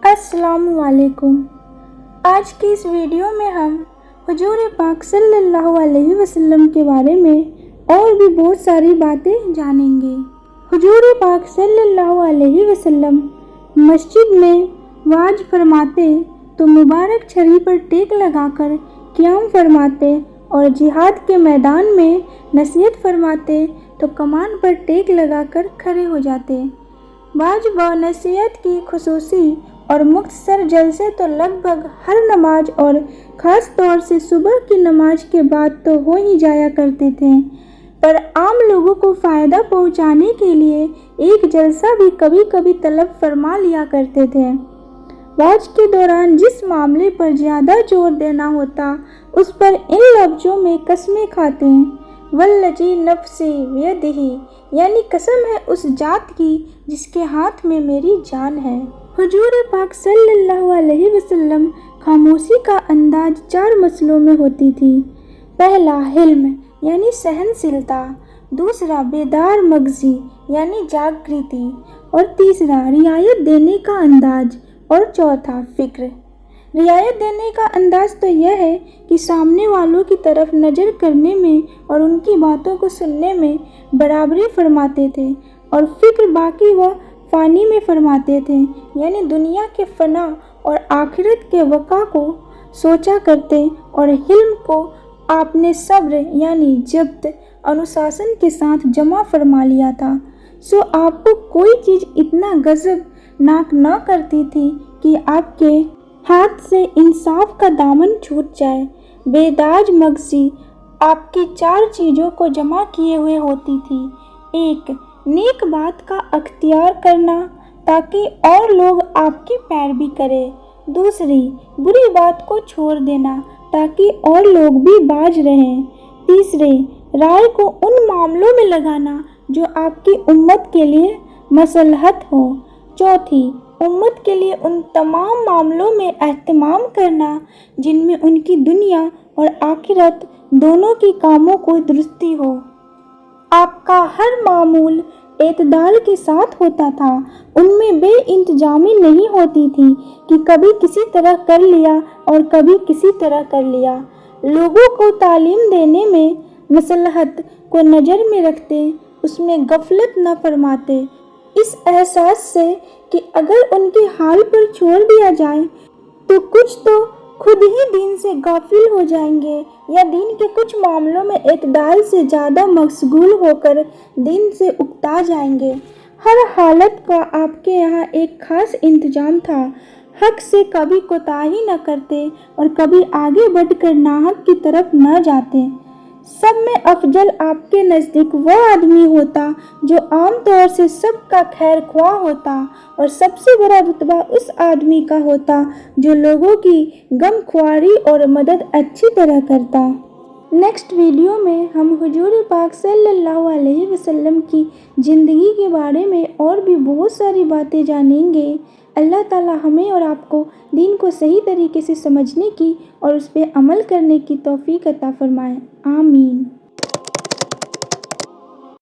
السلام علیکم۔ آج کی اس ویڈیو میں ہم حضور پاک صلی اللہ علیہ وسلم کے بارے میں اور بھی بہت ساری باتیں جانیں گے۔ حضور پاک صلی اللہ علیہ وسلم مسجد میں وعظ فرماتے تو مبارک چھری پر ٹیک لگا کر قیام فرماتے، اور جہاد کے میدان میں نصیحت فرماتے تو کمان پر ٹیک لگا کر کھڑے ہو جاتے۔ وعظ و نصیحت کی خصوصی اور مختصر جلسے تو لگ بھگ ہر نماز اور خاص طور سے صبح کی نماز کے بعد تو ہو ہی جایا کرتے تھے، پر عام لوگوں کو فائدہ پہنچانے کے لیے ایک جلسہ بھی کبھی کبھی طلب فرما لیا کرتے تھے۔ وعظ کے دوران جس معاملے پر زیادہ زور دینا ہوتا اس پر ان لفظوں میں قسمیں کھاتے ہیں، والذی نفسی بیدہ، یعنی قسم ہے اس ذات کی جس کے ہاتھ میں میری جان ہے۔ حضور پاک صلی اللہ علیہ وسلم خاموشی کا انداز 4 مسئلوں میں ہوتی تھی۔ پہلا حلم یعنی سہنشیلتا، دوسرا بیدار مغزی یعنی جاگرتی، اور تیسرا رعایت دینے کا انداز، اور چوتھا فکر۔ رعایت دینے کا انداز تو یہ ہے کہ سامنے والوں کی طرف نظر کرنے میں اور ان کی باتوں کو سننے میں برابری فرماتے تھے، اور فکر باقی و فانی میں فرماتے تھے، یعنی دنیا کے فنا اور آخرت کے وقوع کو سوچا کرتے، اور حلم کو آپ نے صبر یعنی ضبط انوشاسن کے ساتھ جمع فرما لیا تھا، سو آپ کو کوئی چیز اتنا غضب ناک نہ کرتی تھی کہ آپ کے ہاتھ سے انصاف کا دامن چھوٹ جائے۔ بیدار مغزی آپ کی 4 چیزوں کو جمع کیے ہوئے ہوتی تھی۔ 1. نیک بات کا اختیار کرنا تاکہ اور لوگ آپ کی پیروی کریں۔ 2. بری بات کو چھوڑ دینا تاکہ اور لوگ بھی باز رہیں۔ 3. رائے کو ان معاملوں میں لگانا جو آپ کی امت کے لیے مصلحت ہو۔ 4. امت کے لیے ان تمام معاملوں میں اہتمام کرنا جن میں ان کی دنیا اور آخرت دونوں کی کاموں کو درستی ہو۔ آپ کا ہر معمول اعتدال کے ساتھ ہوتا تھا، ان میں بے انتظامی نہیں ہوتی تھی کہ کبھی کسی طرح کر لیا اور کبھی کسی طرح کر لیا۔ لوگوں کو تعلیم دینے میں مصلحت کو نظر میں رکھتے، اس میں غفلت نہ فرماتے، اس احساس سے کہ اگر ان کے حال پر چھوڑ دیا جائے تو کچھ تو خود ہی دین سے غافل ہو جائیں گے، یا دین کے کچھ معاملوں میں اعتدال سے زیادہ مشغول ہو کر دین سے اکتا جائیں گے۔ ہر حالت کا آپ کے یہاں ایک خاص انتظام تھا، حق سے کبھی کوتاہی نہ کرتے اور کبھی آگے بڑھ کر ناحق کی طرف نہ جاتے۔ سب میں افضل آپ کے نزدیک وہ آدمی ہوتا جو عام طور سے سب کا خیر خواہ ہوتا، اور سب سے بڑا رتبہ اس آدمی کا ہوتا جو لوگوں کی غم خواری اور مدد اچھی طرح کرتا۔ نیکسٹ ویڈیو میں ہم حضور پاک صلی اللہ علیہ وسلم کی زندگی کے بارے میں اور بھی بہت ساری باتیں جانیں گے۔ اللہ تعالی ہمیں اور آپ کو دین کو صحیح طریقے سے سمجھنے کی اور اس پہ عمل کرنے کی توفیق عطا فرمائے۔ آمین۔